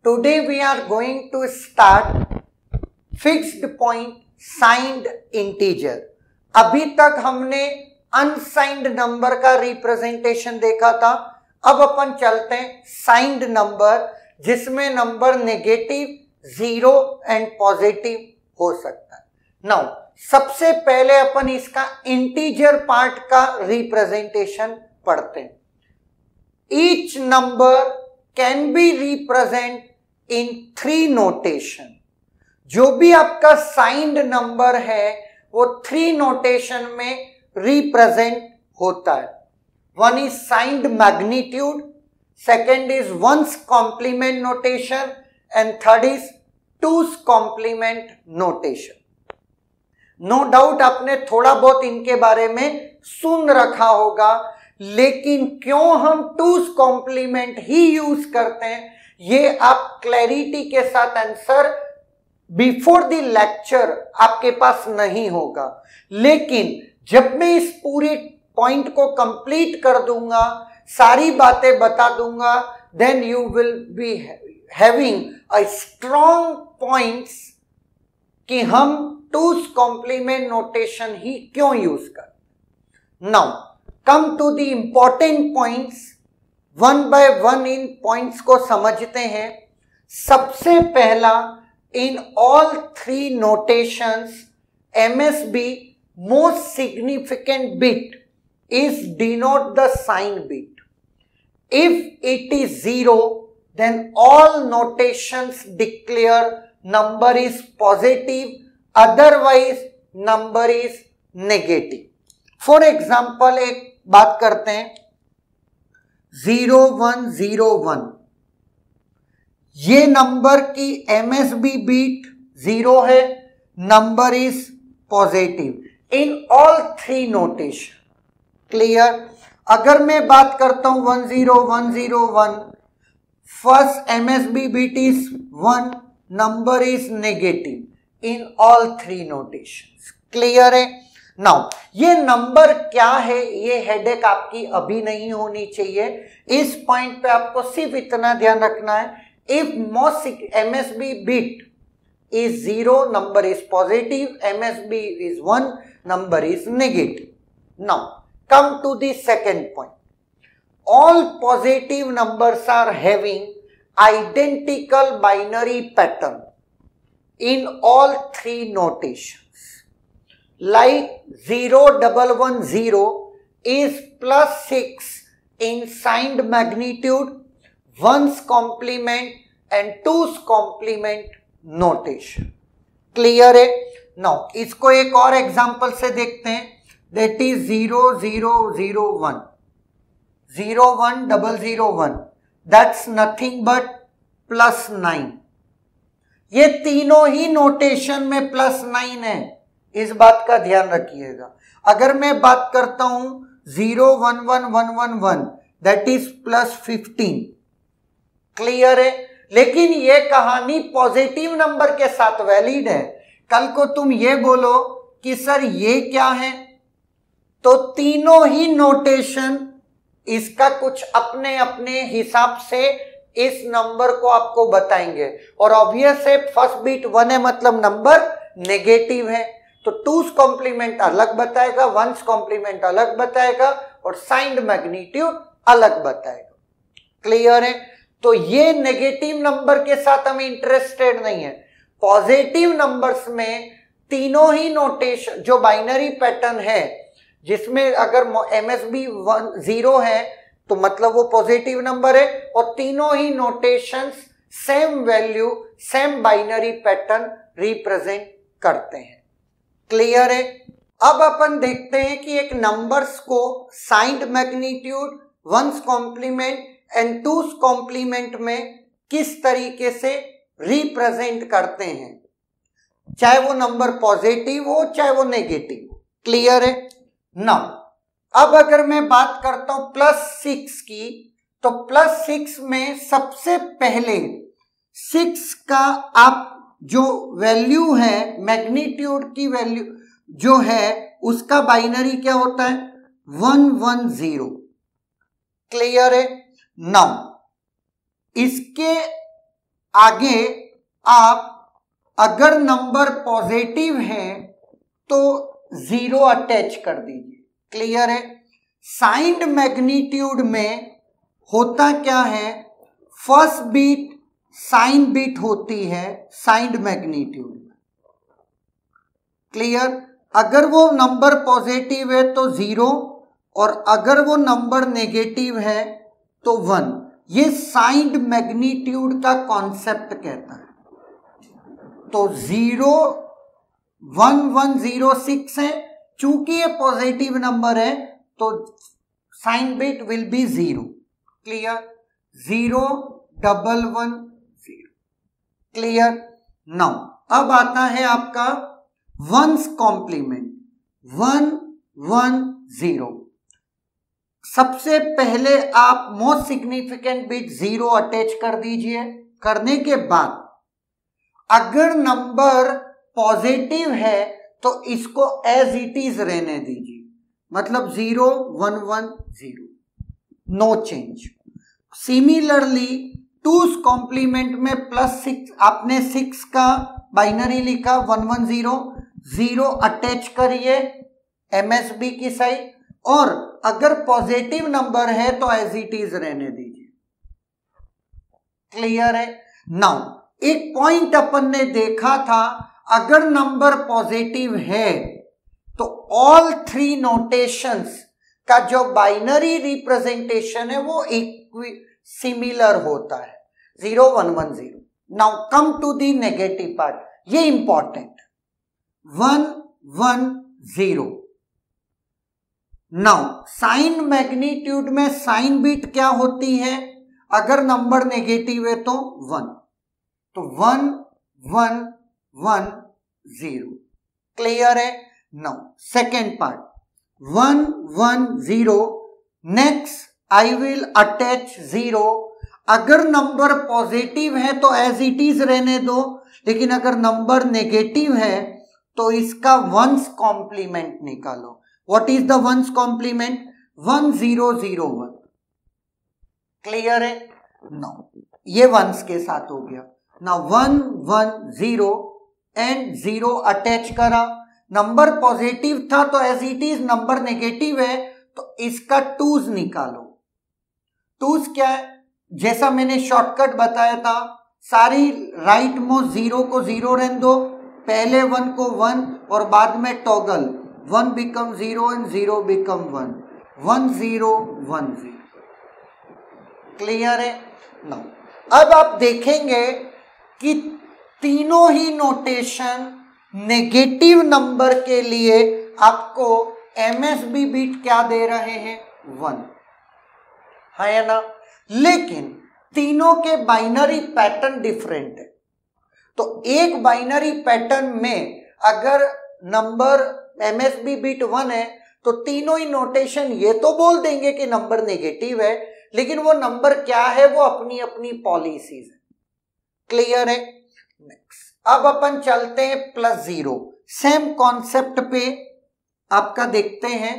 Today we are going to start fixed point signed integer. अभी तक हमने unsigned number का रिप्रेजेंटेशन देखा था. अब अपन चलते हैं साइंड नंबर, जिसमें number negative, zero and positive हो सकता है. नाउ सबसे पहले अपन इसका इंटीजर पार्ट का रिप्रेजेंटेशन पढ़ते हैं. Each number can be represent in 3 notation. जो भी आपका साइंड नंबर है वो 3 नोटेशन में रिप्रेजेंट होता है. One is signed magnitude, second is one's complement notation and third is two's complement notation. No doubt आपने थोड़ा बहुत इनके बारे में सुन रखा होगा, लेकिन क्यों हम टूस कॉम्प्लीमेंट ही यूज करते हैं ये आप क्लैरिटी के साथ आंसर बिफोर द लेक्चर आपके पास नहीं होगा. लेकिन जब मैं इस पूरे पॉइंट को कंप्लीट कर दूंगा, सारी बातें बता दूंगा, then you will be having a strong points कि हम टूस कॉम्प्लीमेंट नोटेशन ही क्यों यूज करते. Now come to the important points. One by one इन पॉइंट्स को समझते हैं. सबसे पहला, in all 3 notations MSB most significant bit is denote the sign bit. If it is 0, then all notations declare number is positive, otherwise number is negative. For example, एक बात करते हैं 0101. ये नंबर की MSB बीट 0 है, number is positive in all 3 notation. Clear. अगर मैं बात करता हूं 10101, first MSB bit is 1, number is negative in all 3 notation. Clear है. नाउ ये नंबर क्या है, ये हेडेक आपकी अभी नहीं होनी चाहिए. इस पॉइंट पे आपको सिर्फ इतना ध्यान रखना है, if most MSB bit is 0, number is positive, MSB is 1, number is negative. Now come to the second point. All positive numbers are having identical binary pattern in all 3 notations. Like 0110 is +6 in signed magnitude, one's complement and two's complement notation. Clear है. Now इसको एक और example से देखते हैं. That is 0001, 01001. That's nothing but +9. ये तीनों ही notation में +9 है, इस बात का ध्यान रखिएगा. अगर मैं बात करता हूं 011111, दैट इज +15. क्लियर है. लेकिन ये कहानी पॉजिटिव नंबर के साथ वैलिड है. कल को तुम ये बोलो कि सर ये क्या है, तो तीनों ही नोटेशन इसका कुछ अपने अपने हिसाब से इस नंबर को आपको बताएंगे. और ऑब्वियस है फर्स्ट बीट 1 है, मतलब नंबर नेगेटिव है, तो टूस कॉम्प्लीमेंट अलग बताएगा, वंस कॉम्प्लीमेंट अलग बताएगा और साइंड मैग्नीट्यूड अलग बताएगा. क्लियर है. तो ये नेगेटिव नंबर के साथ हम इंटरेस्टेड नहीं है. पॉजिटिव नंबर्स में तीनों ही नोटेशन जो बाइनरी पैटर्न है, जिसमें अगर MSB 0 है तो मतलब वो पॉजिटिव नंबर है, और तीनों ही notations same value, same binary pattern represent करते हैं. क्लियर है. अब अपन देखते हैं कि एक नंबर्स को signed magnitude, one's complement and two's complement में किस तरीके से रिप्रेजेंट करते हैं, चाहे वो नंबर पॉजिटिव हो चाहे वो नेगेटिव हो. क्लियर है. नाउ अब अगर मैं बात करता हूं +6 की, तो +6 में सबसे पहले 6 का आप जो वैल्यू है, मैग्नीट्यूड की वैल्यू जो है, उसका बाइनरी क्या होता है, 110. क्लियर है. नाउ इसके आगे आप अगर नंबर पॉजिटिव है तो 0 अटैच कर दीजिए। क्लियर है? साइंड मैग्नीट्यूड में होता क्या है, फर्स्ट बीट साइन बीट होती है साइंड मैग्नीट्यूड में। क्लियर? अगर वो नंबर पॉजिटिव है तो 0 और अगर वो नंबर नेगेटिव है तो 1। ये साइंड मैग्नीट्यूड का कॉन्सेप्ट कहता है। तो 0 1 1 0 6 है, चूंकि ये पॉजिटिव नंबर है तो sign bit will be 0। Clear? 0 1 1 0। Clear? Now अब आता है आपका वंस कॉम्प्लीमेंट 1 1 0। सबसे पहले आप मोस्ट सिग्निफिकेंट बिट 0 अटैच कर दीजिए। करने के बाद अगर नंबर पॉजिटिव है तो इसको एज इट इज रहने दीजिए, मतलब 0 1 1 0, no change. Similarly 2's complement में +6, आपने 6 का बाइनरी लिखा 1 1 0, 0 अटैच करिए MSB की साइड, और अगर पॉजिटिव नंबर है तो एज इट इज रहने दीजिए। क्लियर है? नाउ एक पॉइंट अपन ने देखा था, अगर नंबर पॉजिटिव है तो ऑल 3 नोटेशंस का जो बाइनरी रिप्रेजेंटेशन है वो सिमिलर होता है, 0 1 1 0। Now come to the negative part, ये इंपॉर्टेंट, 1 1 0। नाउ साइन मैग्नीट्यूड में साइन बिट क्या होती है, अगर नंबर नेगेटिव है तो 1, तो 1 1 1 0। क्लियर है? Now second part 1 1 0। Next I will attach 0। अगर नंबर पॉजिटिव है तो एज इट इज रहने दो, लेकिन अगर नंबर नेगेटिव है तो इसका वंस कॉम्प्लीमेंट निकालो। What is the one's complement? 1 0 0 1। Clear है? नो, ये वंस के साथ हो गया। ना 1 1 0 एंड 0 अटैच करा, नंबर पॉजिटिव था तो as it is, number negative है तो इसका 2's निकालो। 2's क्या है? जैसा मैंने शॉर्टकट बताया था, सारी राइट मोस्ट 0 को 0 रहने दो, पहले 1 को 1 और बाद में toggle, 1 become 0 and 0 become 1, 1 0 1 0। Clear है? नो, अब आप देखेंगे कि तीनों ही नोटेशन नेगेटिव नंबर के लिए आपको MSB बीट क्या दे रहे हैं? 1 है ना, लेकिन तीनों के बाइनरी पैटर्न डिफरेंट है। तो एक बाइनरी पैटर्न में अगर नंबर MSB बीट 1 है तो तीनों ही नोटेशन ये तो बोल देंगे कि नंबर नेगेटिव है, लेकिन वो नंबर क्या है वो अपनी अपनी पॉलिसीज है। क्लियर है? नेक्स्ट अब अपन चलते हैं +0। सेम कॉन्सेप्ट पे आपका देखते हैं।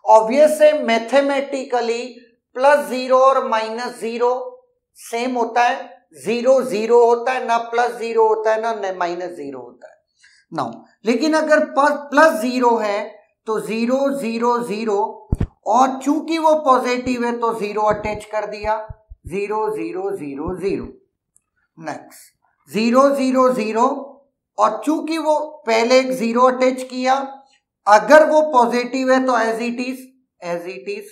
ऑब्वियस है, मैथमेटिकली +0 और -0 सेम होता है, 0 0 होता है ना, +0 होता है ना -0 होता है। नाउ लेकिन अगर +0 है तो 0 0 0, और चूंकि वो पॉजिटिव है तो 0 अटैच कर दिया, 0 0 0 0। नेक्स्ट 0 0 0, और चूंकि वो पहले एक 0 अटैच किया, अगर वो पॉजिटिव है तो एज इट इज,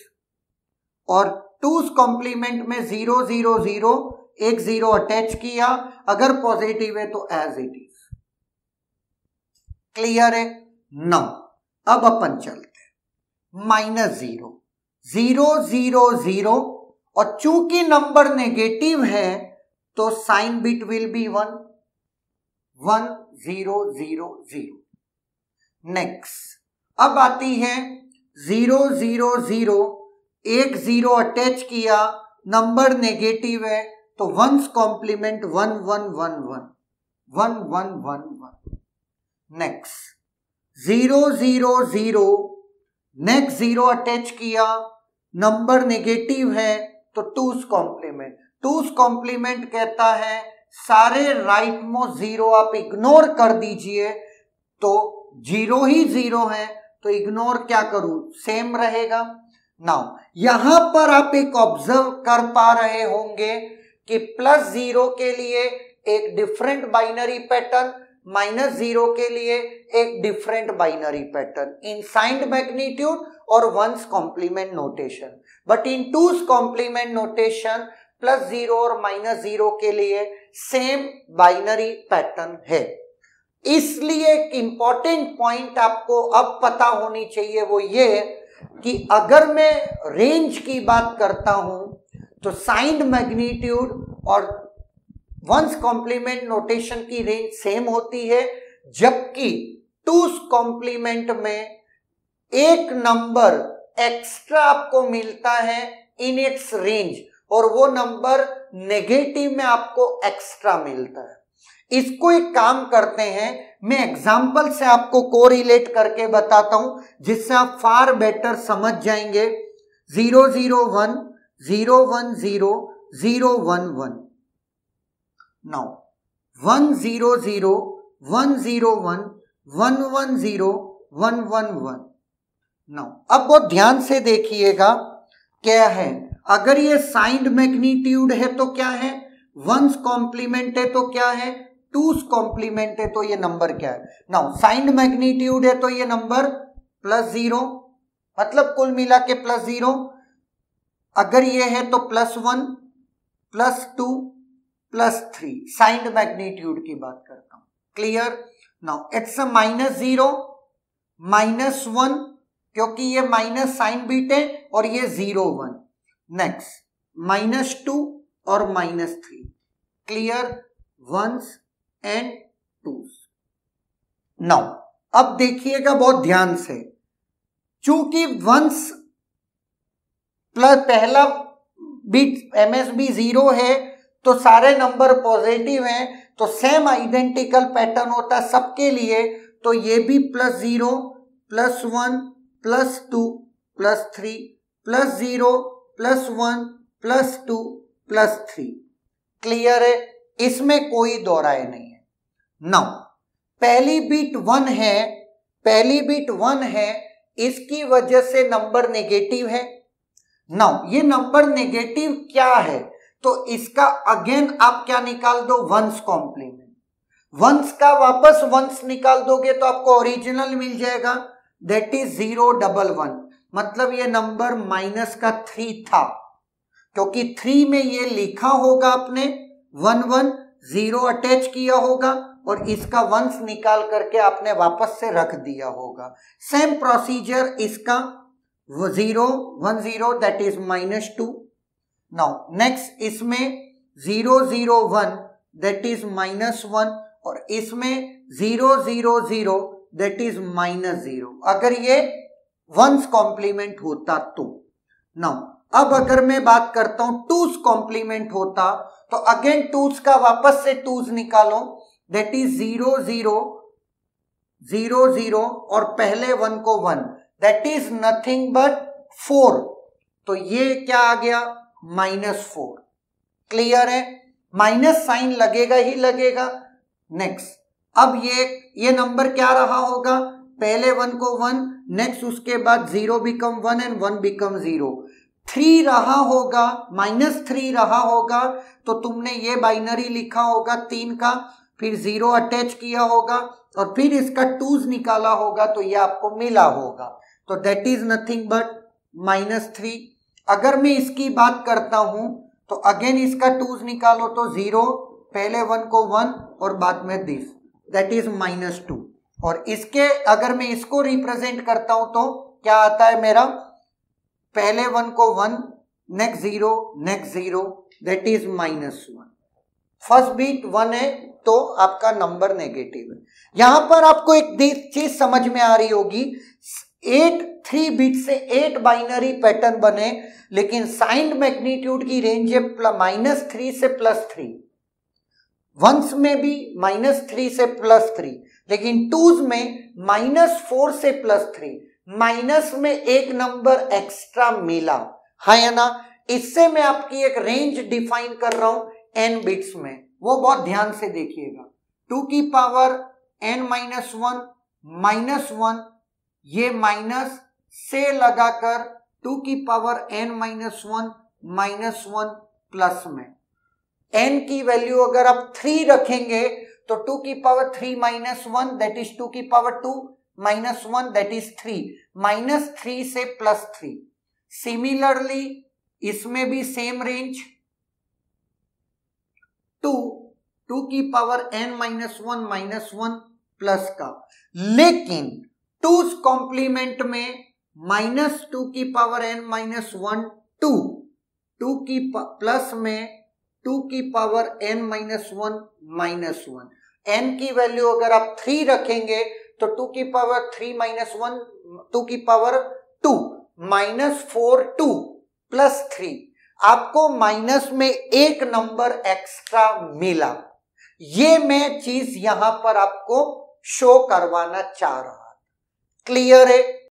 और 2's कॉम्प्लीमेंट में 0 0 0 एक 0 अटैच किया, अगर पॉजिटिव है तो एज इट इज। क्लियर है? नो, अब अपन चलते हैं -0, 0 0 0, और चूंकि नंबर नेगेटिव है तो sign bit will be 1 1 0 0 0। Next अब आती है 0 0 0, एक 0 अटैच किया, नंबर नेगेटिव है तो one's complement 1 1 1 1 1 1 1 1। Next 0 0 0, next 0 attach किया, नंबर नेगेटिव है तो 2's कॉम्प्लीमेंट कहता है सारे राइट मोस्ट जीरो आप इग्नोर कर दीजिए, तो जीरो ही जीरो है, तो इग्नोर क्या करूं, सेम रहेगा। नाउ यहां पर आप एक ऑब्जर्व कर पा रहे होंगे कि प्लस जीरो के लिए एक different binary pattern, minus zero के लिए एक different binary pattern in signed magnitude और one's complement notation, but in two's complement notation plus zero और माइनस जीरो के लिए सेम बाइनरी पैटर्न है। इसलिए एक इंपॉर्टेंट पॉइंट आपको अब पता होनी चाहिए, वो ये है कि अगर मैं रेंज की बात करता हूं तो साइंड मैग्नीट्यूड और वंस कॉम्प्लीमेंट नोटेशन की रेंज सेम होती है, जबकि टूस कॉम्प्लीमेंट में एक नंबर एक्स्ट्रा आपको मिलता है इन इट्स रेंज, और वो नंबर नेगेटिव में आपको एक्स्ट्रा मिलता है। इसको एक काम करते हैं, मैं एग्जाम्पल से आपको कोरिलेट करके बताता हूं, जिससे आप फार बेटर समझ जाएंगे। 001 010 011, नाउ 100 101 110 111। नाउ अब बहुत ध्यान से देखिएगा क्या है, अगर ये साइंड मैग्नीट्यूड है तो क्या है, वंस कॉम्प्लीमेंट है तो क्या है, टूस कॉम्प्लीमेंट है तो ये नंबर क्या है। नाउ साइंड मैग्नीट्यूड है तो ये नंबर प्लस जीरो, मतलब कुल मिला के प्लस जीरो। अगर ये है तो plus one, plus two, plus three, signed magnitude की बात करता हूं। Clear. Now it's a minus zero, minus one, क्योंकि ये माइनस साइन बीट है, और ये 0 1। नेक्स्ट माइनस टू और minus three. Clear, one's and two's. Now अब देखिएगा बहुत ध्यान से, चूंकि वंस प्लस पहला बीट MSB 0 है तो सारे नंबर पॉजिटिव हैं, तो सेम आइडेंटिकल पैटर्न होता है सबके लिए, तो ये भी plus zero, plus one, plus two, plus three, plus zero, plus one, plus two, plus three. Clear है, इसमें कोई दोहराए नहीं है। नाउ पहली बीट 1 है, पहली बीट 1 है, इसकी वजह से नंबर नेगेटिव है। नाउ ये नंबर नेगेटिव क्या है, तो इसका अगेन आप क्या निकाल दो, वंस कॉम्प्लीमेंट। वंस का वापस वंस निकाल दोगे तो आपको ओरिजिनल मिल जाएगा, दैट इज 011, मतलब ये नंबर माइनस का 3 था, क्योंकि 3 में ये लिखा होगा आपने 110 अटैच किया होगा, और इसका वंस निकाल करके आपने वापस से रख दिया होगा। सेम प्रोसीजर इसका 010 दैट इज -2। नाउ नेक्स्ट इसमें 001 दैट इज -1, और इसमें 000 दैट इज -0, अगर ये वंस कॉम्प्लीमेंट होता तो। नाउ अब अगर मैं बात करता हूं टूस कॉम्प्लीमेंट होता, तो अगेन टूस का वापस से टूस निकालो, दैट इज 000 और पहले 1 को 1, दैट इज नथिंग बट 4, तो ये क्या आ गया, -4। क्लियर है, माइनस साइन लगेगा ही लगेगा। नेक्स्ट अब ये नंबर क्या रहा होगा, पहले 1 को 1, नेक्स्ट उसके बाद 0 बिकम 1 एंड 1 बिकम 0, 3 रहा होगा, -3 रहा होगा, तो तुमने ये बाइनरी लिखा होगा 3 का, फिर 0 अटैच किया होगा, और फिर इसका 2s निकाला होगा, तो ये आपको मिला होगा, तो दैट इज नथिंग बट -3। अगर मैं इसकी बात करता हूं तो अगेन इसका 2s निकालो, तो 0, पहले 1 को 1 और बाद में दिस, दैट इज -2। और इसके अगर मैं इसको रिप्रेजेंट करता हूं तो क्या आता है मेरा, पहले 1 को 1, next 0, next 0, that is -1। First bit 1 है तो आपका नंबर नेगेटिव है। यहां पर आपको एक चीज समझ में आ रही होगी, 3 बीट से 8 बाइनरी पैटर्न बने, लेकिन साइंड मैग्नीट्यूड की रेंज है -3 से +3, वंस में भी -3 से +3, लेकिन टूज में -4 से +3, माइनस में एक नंबर एक्स्ट्रा मिला है ना। इससे मैं आपकी एक रेंज डिफाइन कर रहा हूं n बिट्स में, वो बहुत ध्यान से देखिएगा। 2 की पावर n माइनस 1 ये माइनस से लगाकर 2 की पावर n माइनस 1 प्लस में n की वैल्यू अगर आप 3 रखेंगे तो 2 की पावर 3 माइनस 1 दैट इज 2 की power 2 minus 1 that is 3, minus 3 से प्लस 3। सिमिलरली इसमें भी सेम रेंज 2 की पावर n माइनस 1 प्लस का, लेकिन 2's कॉम्प्लीमेंट में माइनस 2 की पावर n माइनस 2 की प्लस में 2 की पावर n माइनस 1 n की वैल्यू अगर आप 3 रखेंगे तो 2 की पावर 3 माइनस 1 2 की पावर 2 माइनस 4 2 प्लस 3, आपको माइनस में एक नंबर एक्स्ट्रा मिला। ये मैं चीज यहां पर आपको शो करवाना चाह रहा। क्लियर है?